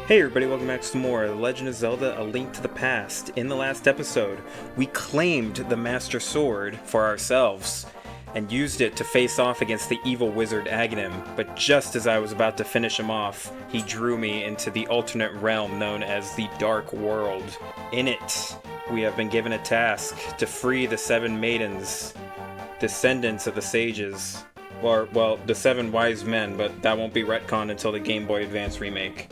Hey everybody, welcome back to some more The Legend of Zelda: A Link to the Past. In the last episode, we claimed the Master Sword for ourselves and used it to face off against the evil wizard Aghanim, but just as I was about to finish him off, he drew me into the alternate realm known as the Dark World. In it, we have been given a task to free the 7 maidens, descendants of the sages. Well, the 7 wise men, but that won't be retconned until the Game Boy Advance remake.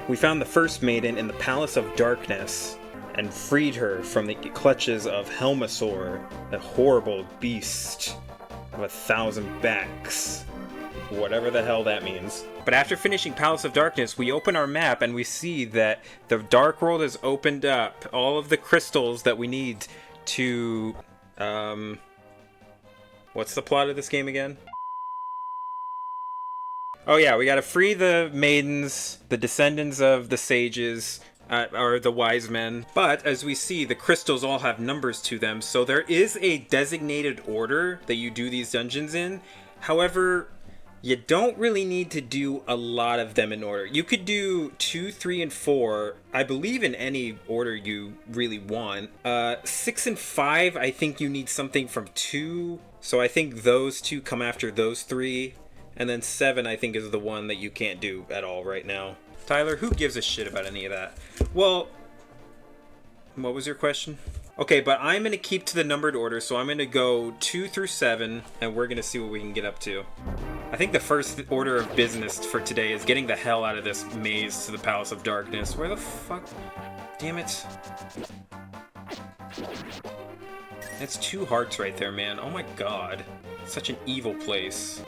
We found the first maiden in the Palace of Darkness and freed her from the clutches of Helmasaur, a horrible beast of 1,000 backs. Whatever the hell that means. But after finishing Palace of Darkness, we open our map and we see that the Dark World has opened up. All of the crystals that we need to... What's the plot of this game again? Oh yeah, we gotta free the maidens, the descendants of the sages, or the wise men. But, as we see, the crystals all have numbers to them, so there is a designated order that you do these dungeons in. However, you don't really need to do a lot of them in order. You could do 2, 3, and 4, I believe in any order you really want. 6 and 5, I think you need something from 2, so I think those 2 come after those 3. And then 7, I think, is the one that you can't do at all right now. Tyler, who gives a shit about any of that? Well, what was your question? Okay, but I'm going to keep to the numbered order, so I'm going to go 2 through 7, and we're going to see what we can get up to. I think the first order of business for today is getting the hell out of this maze to the Palace of Darkness. Where the fuck? Damn it. That's 2 hearts right there, man. Oh my god. Such an evil place.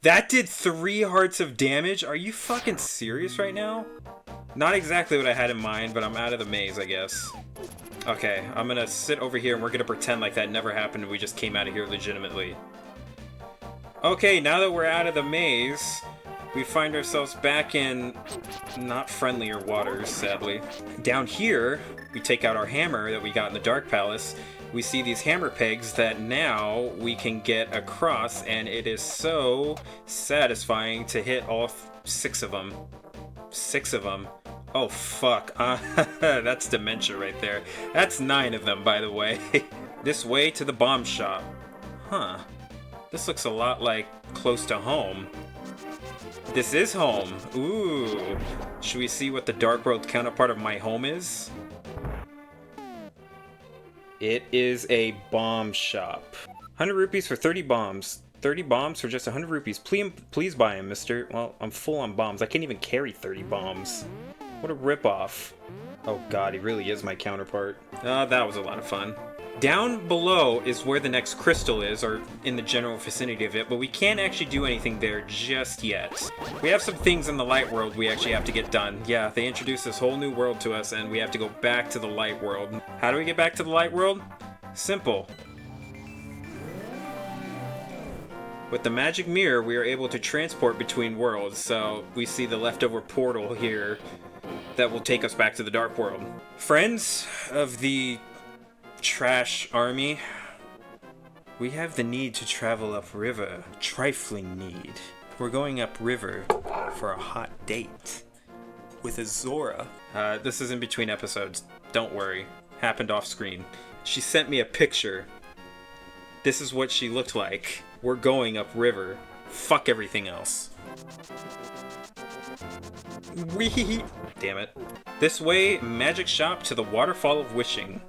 That did 3 hearts of damage? Are you fucking serious right now? Not exactly what I had in mind, but I'm out of the maze, I guess. Okay, I'm gonna sit over here and we're gonna pretend like that never happened and we just came out of here legitimately. Okay, now that we're out of the maze, we find ourselves back in not friendlier waters, sadly. Down here, we take out our hammer that we got in the Dark Palace. We see these hammer pegs that now we can get across, and it is so satisfying to hit all 6 of them. 6 of them. Oh, fuck. That's dementia right there. That's 9 of them, by the way. This way to the bomb shop. Huh. This looks a lot like close to home. This is home. Ooh. Should we see what the Dark World counterpart of my home is? It is a bomb shop. 100 rupees for 30 bombs. 30 bombs for just 100 rupees. Please buy them, mister. Well, I'm full on bombs. I can't even carry 30 bombs. What a ripoff. Oh god, he really is my counterpart. That was a lot of fun. Down below is where the next crystal is, or in the general vicinity of it, but we can't actually do anything there just yet. We have some things in the light world we actually have to get done. Yeah, they introduced this whole new world to us, and we have to go back to the light world. How do we get back to the light world? Simple. With the magic mirror, we are able to transport between worlds, so we see the leftover portal here that will take us back to the Dark World. Friends of the Trash Army, we have the need to travel upriver. Trifling need. We're going upriver for a hot date with a Zora. This is in between episodes. Don't worry. Happened off screen. She sent me a picture. This is what she looked like. We're going upriver. Fuck everything else. Wee. Damn it. This way, magic shop to the Waterfall of Wishing.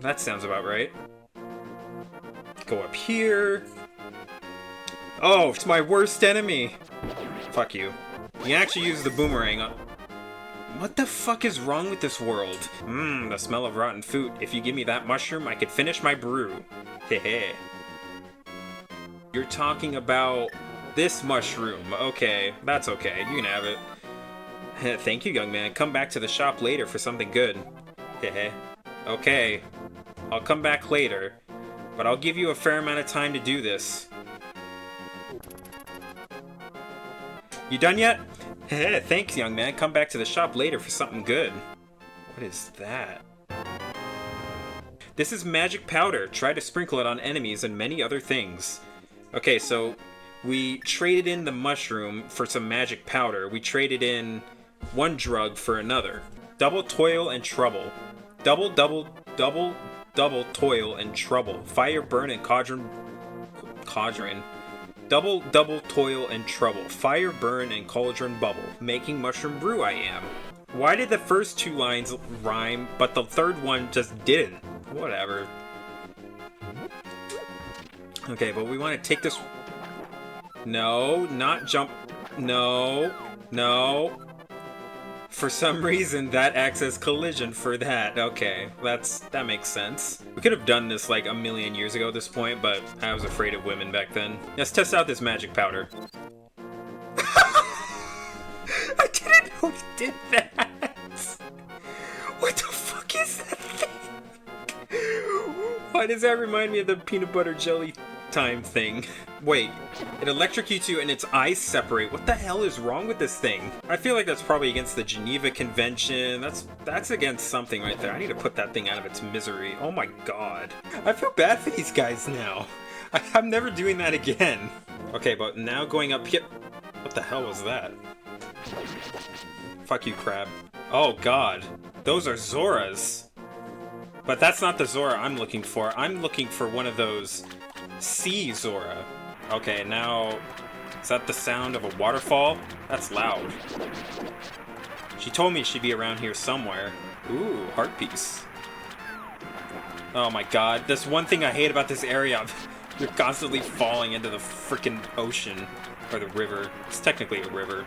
That sounds about right. Go up here. Oh, it's my worst enemy. Fuck you. You can actually use the boomerang on... What the fuck is wrong with this world? The smell of rotten food. If you give me that mushroom, I could finish my brew. Hehe. You're talking about this mushroom. Okay, that's okay. You can have it. Thank you, young man. Come back to the shop later for something good. Hehe. Okay. I'll come back later, but I'll give you a fair amount of time to do this. You done yet? Heh, thanks, young man. Come back to the shop later for something good. What is that? This is magic powder. Try to sprinkle it on enemies and many other things. Okay, so We traded in the mushroom for some magic powder. We traded in one drug for another. Double toil and trouble. Double toil and trouble. Fire, burn, and cauldron. Double toil and trouble. Fire, burn, and cauldron bubble. Making mushroom brew I am. Why did the first two lines rhyme, but the third one just didn't? Whatever. Okay, but we want to take this... No, not jump... No. For some reason, that acts as collision for that. Okay, that makes sense. We could have done this like a million years ago at this point, but I was afraid of women back then. Let's test out this magic powder. I didn't know he did that! What the fuck is that thing? Why does that remind me of the peanut butter jelly time thing? Wait, it electrocutes you and its eyes separate. What the hell is wrong with this thing? I feel like that's probably against the Geneva Convention. That's against something right there. I need to put that thing out of its misery. Oh my god. I feel bad for these guys now. I'm never doing that again. Okay, but now going up here... What the hell was that? Fuck you, crab. Oh god. Those are Zoras. But that's not the Zora I'm looking for. I'm looking for one of those sea Zora. Okay, now... Is that the sound of a waterfall? That's loud. She told me she'd be around here somewhere. Ooh, heart piece. Oh my god. That's one thing I hate about this area. You're constantly falling into the freaking ocean. Or the river. It's technically a river.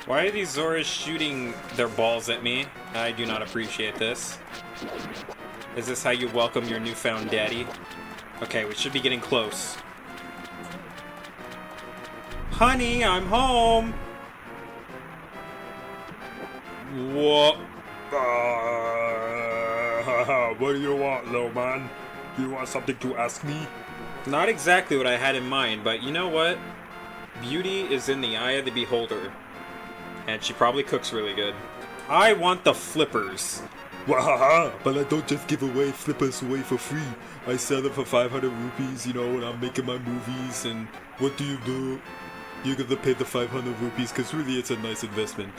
Why are these Zoras shooting their balls at me? I do not appreciate this. Is this how you welcome your newfound daddy? Okay, we should be getting close. Honey, I'm home! What? What do you want, little man? Do you want something to ask me? Not exactly what I had in mind, but you know what? Beauty is in the eye of the beholder. And she probably cooks really good. I want the flippers. Wahaha! But I don't just give away flippers away for free. I sell them for 500 rupees, you know, when I'm making my movies. And what do? You're gonna pay the 500 rupees, because really it's a nice investment.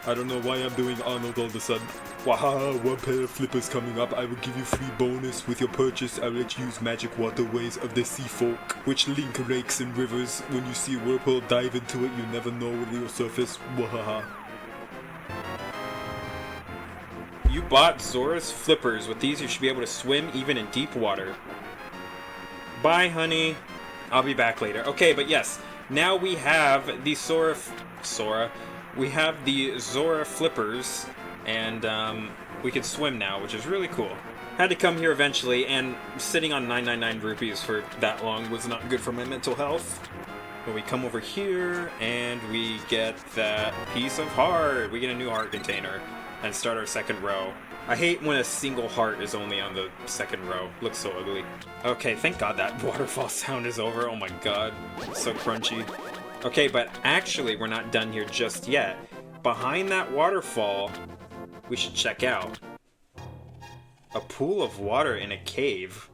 I don't know why I'm doing Arnold all of a sudden. Wahaha! One pair of flippers coming up. I will give you free bonus with your purchase. I will let you use magic waterways of the sea folk, which link lakes and rivers. When you see a whirlpool, dive into it. You never know what will surface. Wahaha! You bought Zora's flippers. With these, you should be able to swim even in deep water. Bye, honey. I'll be back later. Okay, but yes, now we have the we have the Zora flippers, and we can swim now, which is really cool. Had to come here eventually, and sitting on 999 rupees for that long was not good for my mental health. But we come over here, and we get that piece of heart. We get a new heart container. And start our second row. I hate when a single heart is only on the second row. Looks so ugly. Okay, thank god that waterfall sound is over. Oh my god. It's so crunchy. Okay, but actually we're not done here just yet. Behind that waterfall, we should check out. A pool of water in a cave.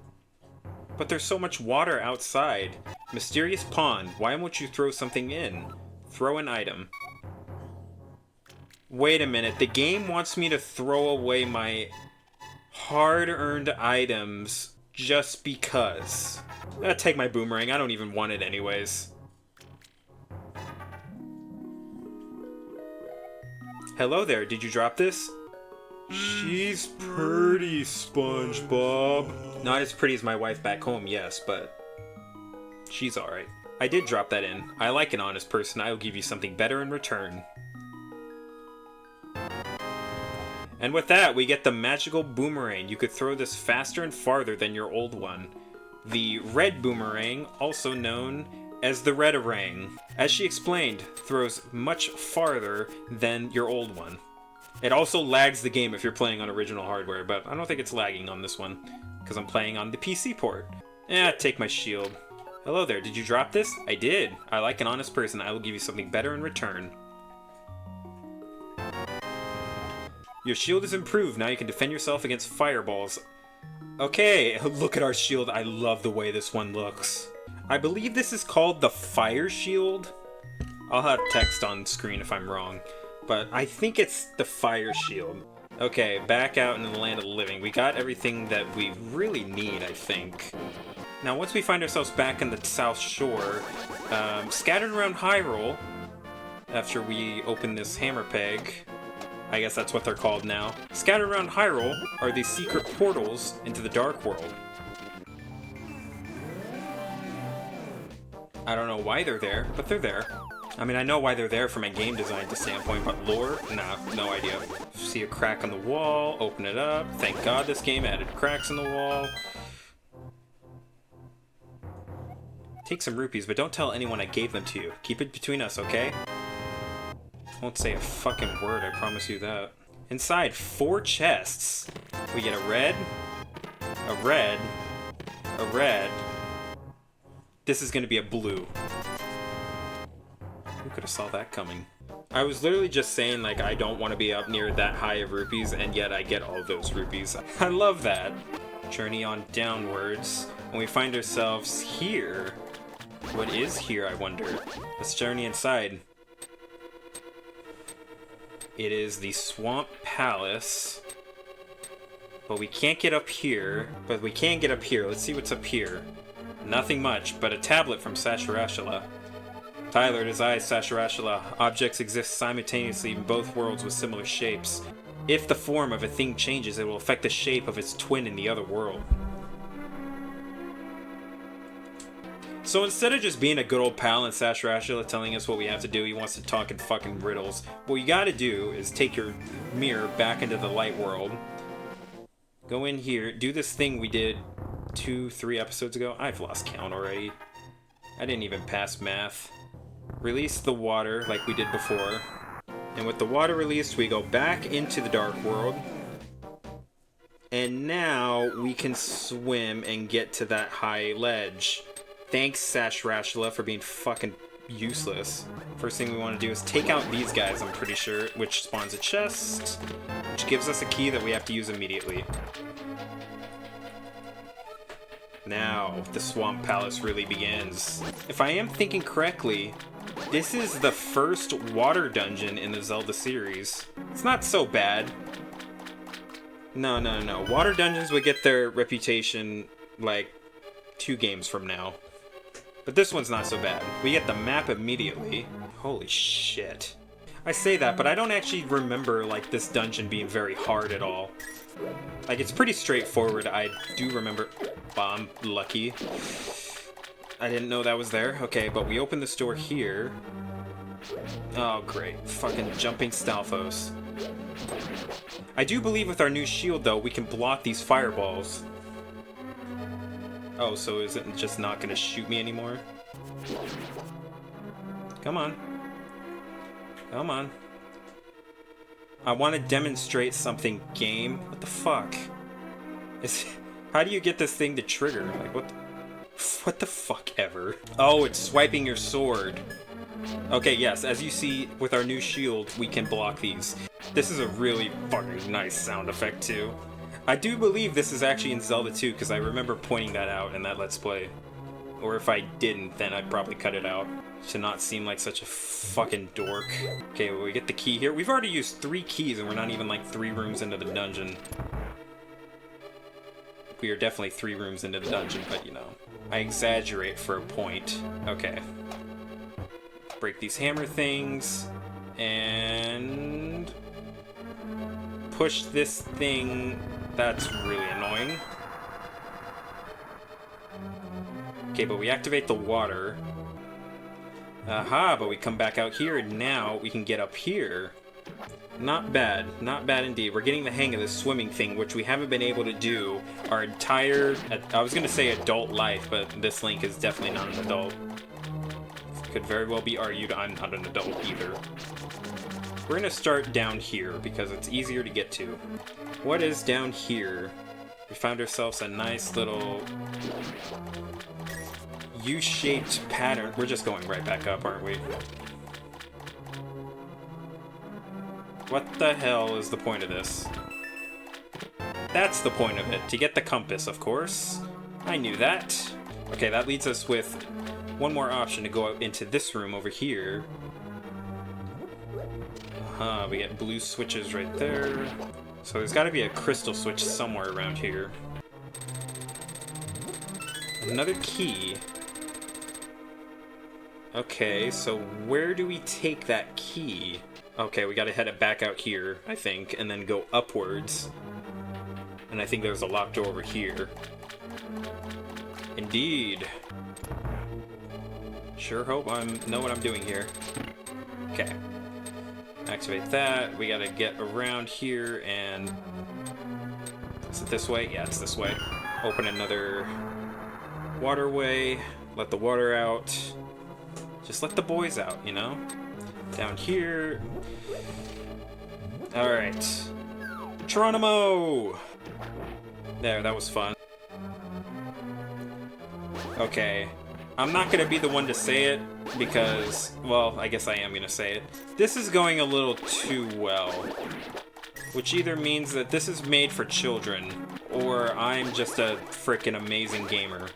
But there's so much water outside. Mysterious pond. Why won't you throw something in? Throw an item. Wait a minute, the game wants me to throw away my hard-earned items just because. I'll take my boomerang, I don't even want it anyways. Hello there, did you drop this? She's pretty, SpongeBob. Not as pretty as my wife back home, yes, but she's alright. I did drop that in. I like an honest person, I will give you something better in return. And with that, we get the magical boomerang. You could throw this faster and farther than your old one. The red boomerang, also known as the Redarang, as she explained, throws much farther than your old one. It also lags the game if you're playing on original hardware, but I don't think it's lagging on this one, because I'm playing on the PC port. Take my shield. Hello there, did you drop this? I did. I like an honest person. I will give you something better in return. Your shield is improved. Now you can defend yourself against fireballs. Okay, look at our shield. I love the way this one looks. I believe this is called the Fire Shield. I'll have text on screen if I'm wrong, but I think it's the Fire Shield. Okay, back out into the land of the living. We got everything that we really need, I think. Now, once we find ourselves back in the South Shore, scattered around Hyrule, after we open this hammer peg, I guess that's what they're called now. Scattered around Hyrule are these secret portals into the Dark World. I don't know why they're there, but they're there. I mean, I know why they're there from a game design standpoint, but lore? Nah, no idea. See a crack on the wall, open it up. Thank God this game added cracks in the wall. Take some rupees, but don't tell anyone I gave them to you. Keep it between us, okay? Won't say a fucking word, I promise you that. Inside, 4 chests. We get a red, a red, a red. This is gonna be a blue. Who could have saw that coming? I was literally just saying, like, I don't want to be up near that high of rupees, and yet I get all those rupees. I love that. Journey on downwards, and we find ourselves here. What is here, I wonder? Let's journey inside. It is the Swamp Palace. But we can't get up here. But we can get up here. Let's see what's up here. Nothing much, but a tablet from Sasharashula. Tyler, it is I, Sasharashula. Objects exist simultaneously in both worlds with similar shapes. If the form of a thing changes, it will affect the shape of its twin in the other world. So instead of just being a good old pal and Sasharashula telling us what we have to do, he wants to talk in fucking riddles. What you gotta do is take your mirror back into the light world. Go in here, do this thing we did 2-3 episodes ago. I've lost count already. I didn't even pass math. Release the water like we did before. And with the water released, we go back into the dark world. And now we can swim and get to that high ledge. Thanks, Sasharashula, for being fucking useless. First thing we want to do is take out these guys, I'm pretty sure, which spawns a chest, which gives us a key that we have to use immediately. Now, the Swamp Palace really begins. If I am thinking correctly, this is the first water dungeon in the Zelda series. It's not so bad. No. Water dungeons would get their reputation, like, 2 games from now. But this one's not so bad. We get the map immediately. Holy shit. I say that, but I don't actually remember, like, this dungeon being very hard at all. Like, it's pretty straightforward. I do remember... I'm lucky. I didn't know that was there. Okay, but we open this door here. Oh, great. Fucking jumping Stalfos. I do believe with our new shield, though, we can block these fireballs. Oh, so is it just not gonna shoot me anymore? Come on. Come on. I want to demonstrate something, game. What the fuck? How do you get this thing to trigger? Like, what the fuck ever? Oh, it's swiping your sword. Okay, yes, as you see with our new shield, we can block these. This is a really fucking nice sound effect, too. I do believe this is actually in Zelda 2, because I remember pointing that out in that Let's Play. Or if I didn't, then I'd probably cut it out. To not seem like such a fucking dork. Okay, well, we get the key here. We've already used 3 keys, and we're not even like 3 rooms into the dungeon. We are definitely 3 rooms into the dungeon, but you know. I exaggerate for a point. Okay. Break these hammer things. And... push this thing. That's really annoying. Okay, but we activate the water. Aha, but we come back out here, and now we can get up here. Not bad. Not bad indeed. We're getting the hang of this swimming thing, which we haven't been able to do our entire... I was going to say adult life, but this Link is definitely not an adult. Could very well be argued I'm not an adult either. We're going to start down here, because it's easier to get to. What is down here? We found ourselves a nice little... U-shaped pattern. We're just going right back up, aren't we? What the hell is the point of this? That's the point of it. To get the compass, of course. I knew that. Okay, that leads us with one more option to go out into this room over here. We get blue switches right there. So there's got to be a crystal switch somewhere around here. Another key. Okay, so where do we take that key? Okay, we gotta head it back out here, I think, and then go upwards. And I think there's a locked door over here. Indeed. Sure hope I know what I'm doing here. Okay. Activate that. We gotta get around here and... Is it this way? Yeah, it's this way. Open another waterway. Let the water out. Just let the boys out, you know? Down here. Alright. Geronimo! There, that was fun. Okay. I'm not gonna be the one to say it, because, well, I guess I am gonna say it. This is going a little too well. Which either means that this is made for children, or I'm just a frickin' amazing gamer.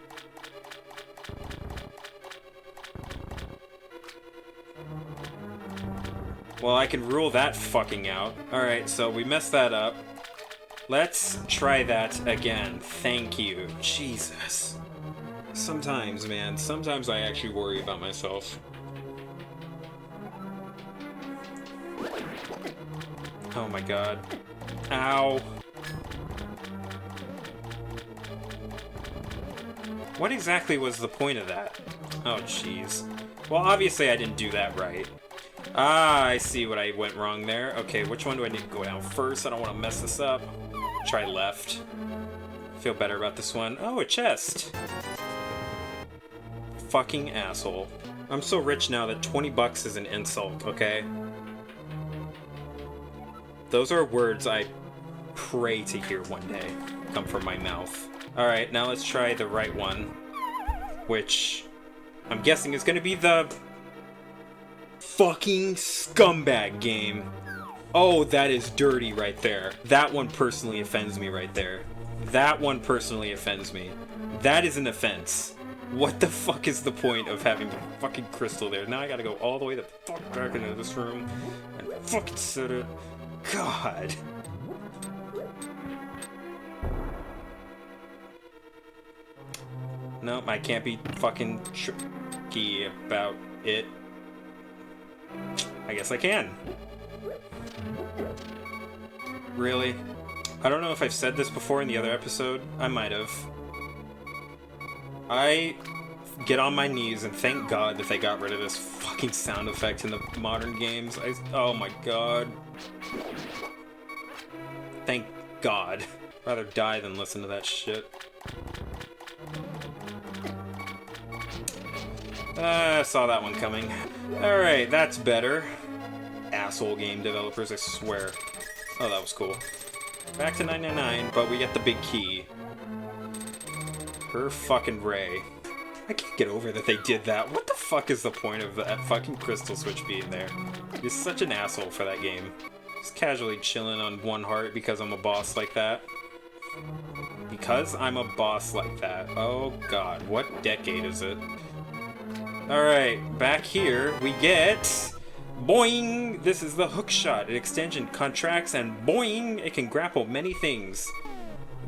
Well, I can rule that fucking out. Alright, so we messed that up. Let's try that again. Thank you. Jesus. Sometimes, man, sometimes I actually worry about myself. Oh my god. Ow. What exactly was the point of that? Oh, jeez. Well, obviously I didn't do that right. Ah, I see what I went wrong there. Okay, which one do I need to go down first? I don't want to mess this up. Try left. Feel better about this one. Oh, a chest. Fucking asshole. I'm so rich now that 20 bucks is an insult, okay? Those are words I pray to hear one day come from my mouth. Alright, now let's try the right one. Which I'm guessing is gonna be the fucking scumbag game. Oh, that is dirty right there. That one personally offends me right there. That one personally offends me. That is an offense. What the fuck is the point of having the fucking crystal there? Now I gotta go all the way the fuck back into this room and fucking set it. God. Nope, I can't be fucking tricky about it. I guess I can. Really? I don't know if I've said this before in the other episode. I might have. I get on my knees and thank God that they got rid of this fucking sound effect in the modern games. Oh my god. Thank God. Rather die than listen to that shit. I saw that one coming. Alright, that's better. Asshole game developers, I swear. Oh, that was cool. Back to 999, but we get the big key. Her fucking Ray. I can't get over that they did that. What the fuck is the point of that fucking crystal switch being there? He's such an asshole for that game. Just casually chilling on one heart because I'm a boss like that. Because I'm a boss like that. Oh god, what decade is it? Alright, back here we get... Boing! This is the hook shot. An extension contracts and boing! It can grapple many things.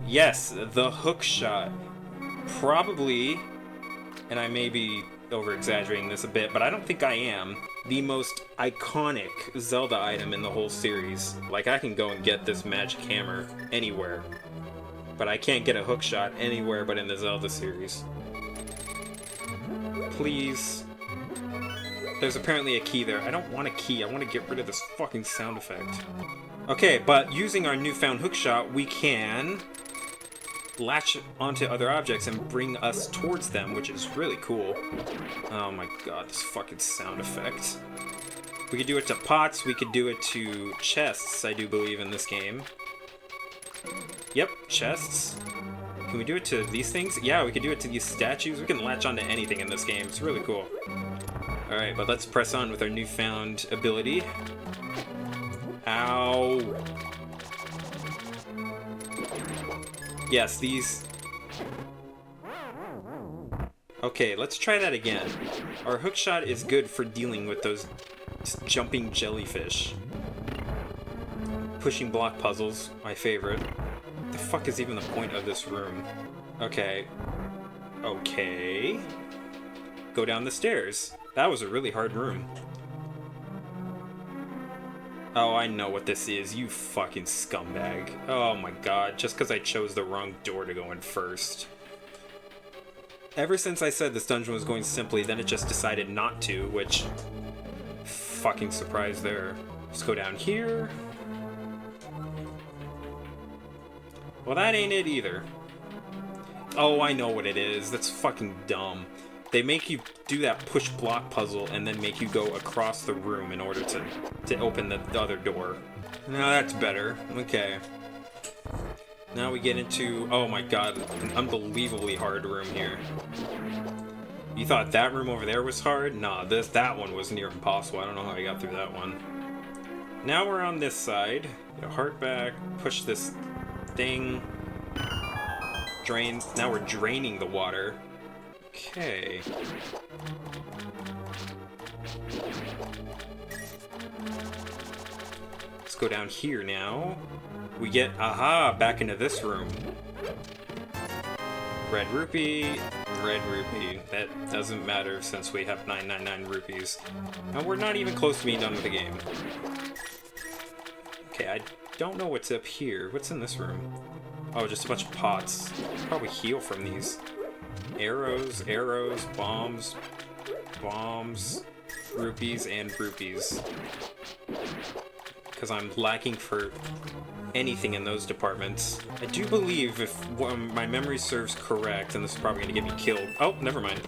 Yes, the hook shot. Probably, and I may be over-exaggerating this a bit, but I don't think I am, the most iconic Zelda item in the whole series. Like, I can go and get this magic hammer anywhere, but I can't get a hook shot anywhere but in the Zelda series. Please. There's apparently a key there. I don't want a key. I want to get rid of this fucking sound effect. Okay, but using our newfound hookshot, we can latch onto other objects and bring us towards them, which is really cool. Oh my god, this fucking sound effect. We could do it to pots, we could do it to chests, I do believe, in this game. Yep, chests. Can we do it to these things? Yeah, we could do it to these statues. We can latch onto anything in this game. It's really cool. Alright, but let's press on with our newfound ability. Ow. Yes, these... Okay, let's try that again. Our hookshot is good for dealing with those jumping jellyfish. Pushing block puzzles, my favorite. What the fuck is even the point of this room? Okay. Okay. Go down the stairs. That was a really hard room. Oh, I know what this is, you fucking scumbag. Oh my god, just because I chose the wrong door to go in first. Ever since I said this dungeon was going simply, then it just decided not to, which... fucking surprise there. Let's go down here. Well, that ain't it either. Oh, I know what it is. That's fucking dumb. They make you do that push block puzzle and then make you go across the room in order to open the other door. Now that's better. Okay. Now we get into, oh my god, an unbelievably hard room here. You thought that room over there was hard? Nah, that one was near impossible. I don't know how I got through that one. Now we're on this side. Get a heart back, push this thing. Drain. Now we're draining the water. Okay. Let's go down here now. We get, aha, back into this room. Red rupee, red rupee. That doesn't matter since we have 999 rupees. And we're not even close to being done with the game. Okay, I don't know what's up here. What's in this room? Oh, just a bunch of pots. Probably heal from these. Arrows, arrows, bombs, bombs, rupees, and rupees. Because I'm lacking for anything in those departments. I do believe, if my memory serves correct, and this is probably going to get me killed. Oh, never mind.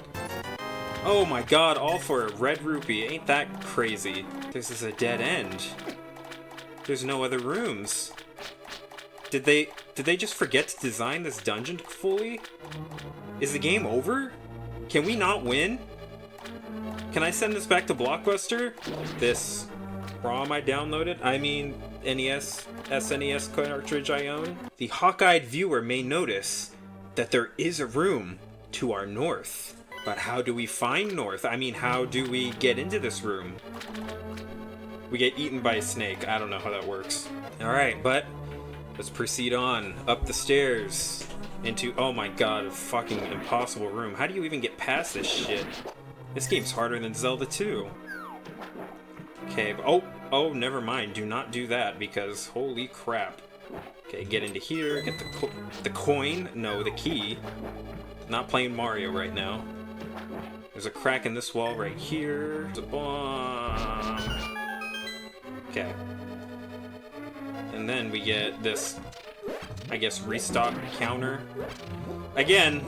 Oh my god, all for a red rupee. Ain't that crazy? This is a dead end. There's no other rooms. Did they just forget to design this dungeon fully? Is the game over? Can we not win? Can I send this back to Blockbuster? This ROM I downloaded? I mean, NES, SNES cartridge I own? The hawk-eyed viewer may notice that there is a room to our north. But how do we find north? I mean, how do we get into this room? We get eaten by a snake. I don't know how that works. Alright, but let's proceed on. Up the stairs. Into, oh my god, a fucking impossible room. How do you even get past this shit? This game's harder than Zelda 2. Okay, but, oh, never mind. Do not do that, because holy crap. Okay, get into here, get the coin. No, the key. Not playing Mario right now. There's a crack in this wall right here. There's a bomb. Okay. And then we get this, I guess, restock counter. Again,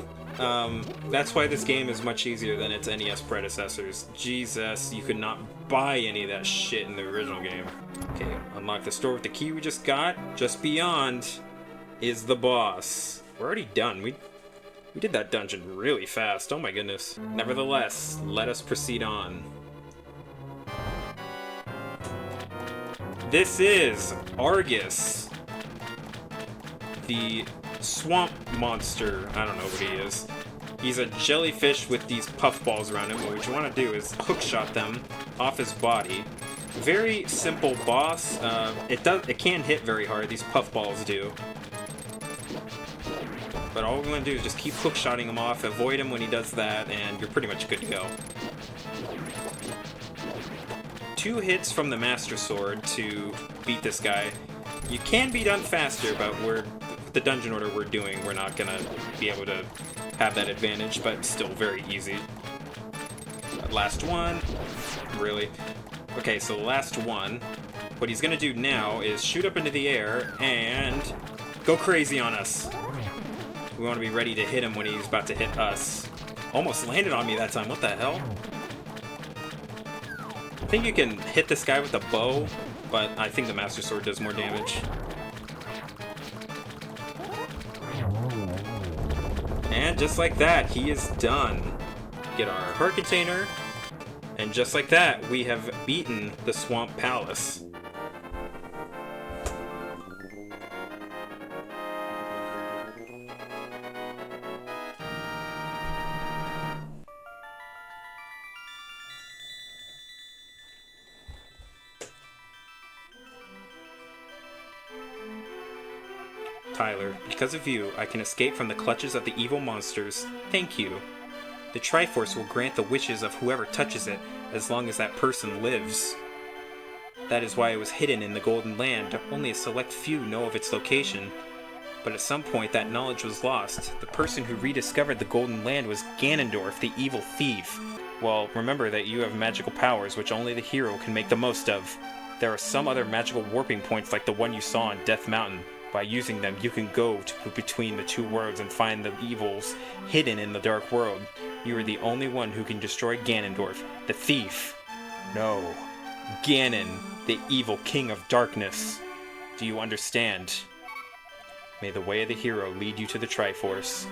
that's why this game is much easier than its NES predecessors. Jesus, you could not buy any of that shit in the original game. Okay, unlock the store with the key we just got. Just beyond is the boss. We're already done. We did that dungeon really fast. Oh my goodness. Nevertheless, let us proceed on. This is Argus, the swamp monster. I don't know what he is. He's a jellyfish with these puffballs around him. What you want to do is hookshot them off his body. Very simple boss. It can hit very hard. These puffballs do. But all we're going to do is just keep hookshotting him off, avoid him when he does that, and you're pretty much good to go. 2 hits from the Master Sword to beat this guy. You can be done faster, but the dungeon order we're doing, we're not gonna be able to have that advantage, but still very easy. Last one. Really? Okay, so the last one. What he's gonna do now is shoot up into the air and go crazy on us. We want to be ready to hit him when he's about to hit us. Almost landed on me that time. What the hell? I think you can hit this guy with a bow, but I think the Master Sword does more damage. And just like that, he is done. Get our heart container, and just like that, we have beaten the Swamp Palace. Tyler. Because of you, I can escape from the clutches of the evil monsters. Thank you. The Triforce will grant the wishes of whoever touches it, as long as that person lives. That is why it was hidden in the Golden Land. Only a select few know of its location. But at some point that knowledge was lost. The person who rediscovered the Golden Land was Ganondorf, the evil thief. Well, remember that you have magical powers which only the hero can make the most of. There are some other magical warping points like the one you saw on Death Mountain. By using them, you can go between the two worlds and find the evils hidden in the Dark World. You are the only one who can destroy Ganondorf, the thief. No, Ganon, the evil king of darkness. Do you understand? May the way of the hero lead you to the Triforce.